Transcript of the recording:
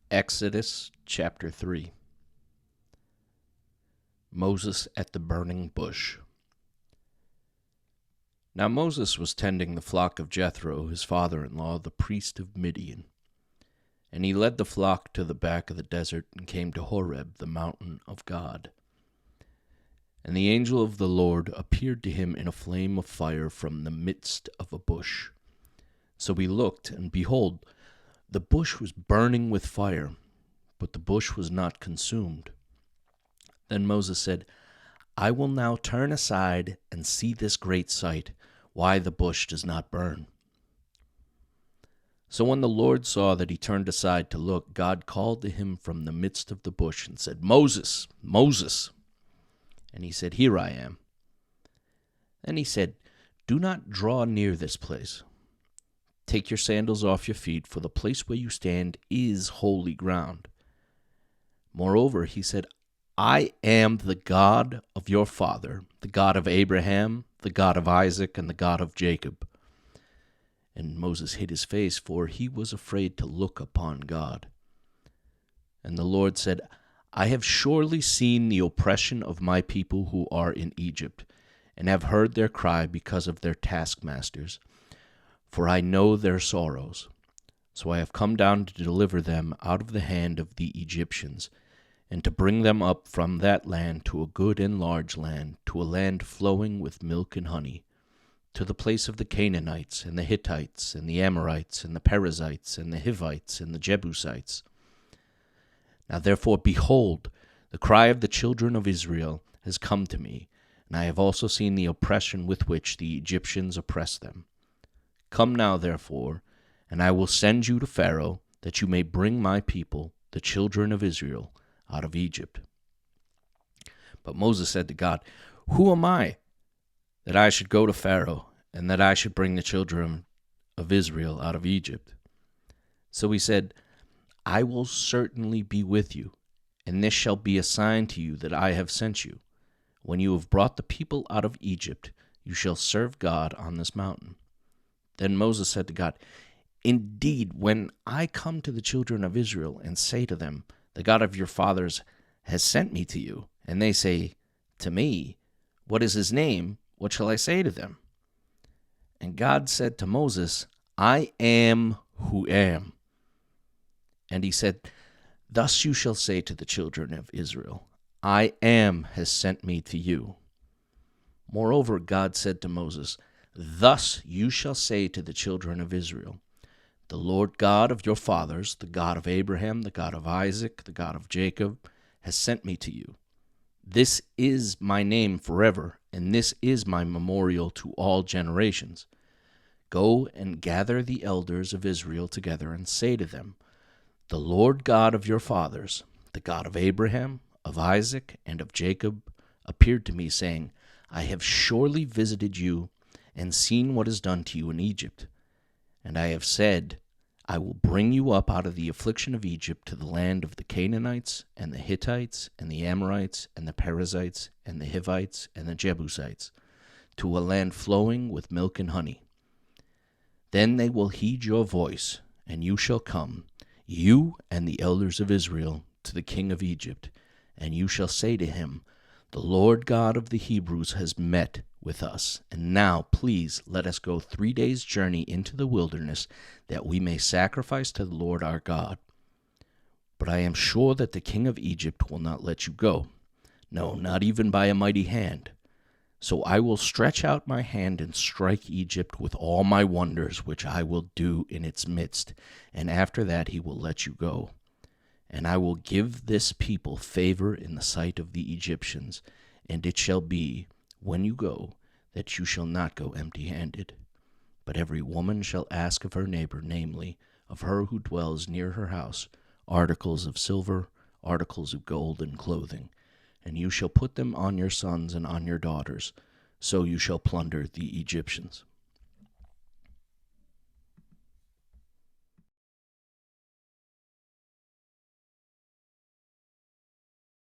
Exodus chapter 3. Moses at the burning bush. Now Moses was tending the flock of Jethro, his father-in-law, the priest of Midian. And he led the flock to the back of the desert and came to Horeb, the mountain of God. And the angel of the Lord appeared to him in a flame of fire from the midst of a bush. So he looked, and behold, the bush was burning with fire, but the bush was not consumed. Then Moses said, I will now turn aside and see this great sight, why the bush does not burn. So when the Lord saw that he turned aside to look, God called to him from the midst of the bush and said, Moses, Moses. And he said, Here I am. And he said, Do not draw near this place. Take your sandals off your feet, for the place where you stand is holy ground. Moreover, he said, I am the God of your father, the God of Abraham, the God of Isaac, and the God of Jacob. And Moses hid his face, for he was afraid to look upon God. And the Lord said, I have surely seen the oppression of my people who are in Egypt, and have heard their cry because of their taskmasters. For I know their sorrows. So I have come down to deliver them out of the hand of the Egyptians, and to bring them up from that land to a good and large land, to a land flowing with milk and honey, to the place of the Canaanites, and the Hittites, and the Amorites, and the Perizzites, and the Hivites, and the Jebusites. Now therefore, behold, the cry of the children of Israel has come to me, and I have also seen the oppression with which the Egyptians oppress them. Come now, therefore, and I will send you to Pharaoh, that you may bring my people, the children of Israel, out of Egypt. But Moses said to God, Who am I, that I should go to Pharaoh, and that I should bring the children of Israel out of Egypt? So he said, I will certainly be with you, and this shall be a sign to you that I have sent you. When you have brought the people out of Egypt, you shall serve God on this mountain. Then Moses said to God, Indeed, when I come to the children of Israel and say to them, The God of your fathers has sent me to you, and they say to me, What is his name? What shall I say to them? And God said to Moses, I am who am. And he said, Thus you shall say to the children of Israel, I am has sent me to you. Moreover, God said to Moses, Thus you shall say to the children of Israel, The Lord God of your fathers, the God of Abraham, the God of Isaac, the God of Jacob, has sent me to you. This is my name forever, and this is my memorial to all generations. Go and gather the elders of Israel together and say to them, The Lord God of your fathers, the God of Abraham, of Isaac, and of Jacob, appeared to me, saying, I have surely visited you and seen what is done to you in Egypt. And I have said, I will bring you up out of the affliction of Egypt to the land of the Canaanites, and the Hittites, and the Amorites, and the Perizzites, and the Hivites, and the Jebusites, to a land flowing with milk and honey. Then they will heed your voice, and you shall come, you and the elders of Israel, to the king of Egypt, and you shall say to him, The Lord God of the Hebrews has met with us, and now please let us go 3 days' journey into the wilderness, that we may sacrifice to the Lord our God. But I am sure that the king of Egypt will not let you go, no, not even by a mighty hand. So I will stretch out my hand and strike Egypt with all my wonders, which I will do in its midst, and after that he will let you go. And I will give this people favor in the sight of the Egyptians, and it shall be, when you go, that you shall not go empty-handed. But every woman shall ask of her neighbor, namely, of her who dwells near her house, articles of silver, articles of gold, and clothing. And you shall put them on your sons and on your daughters, so you shall plunder the Egyptians.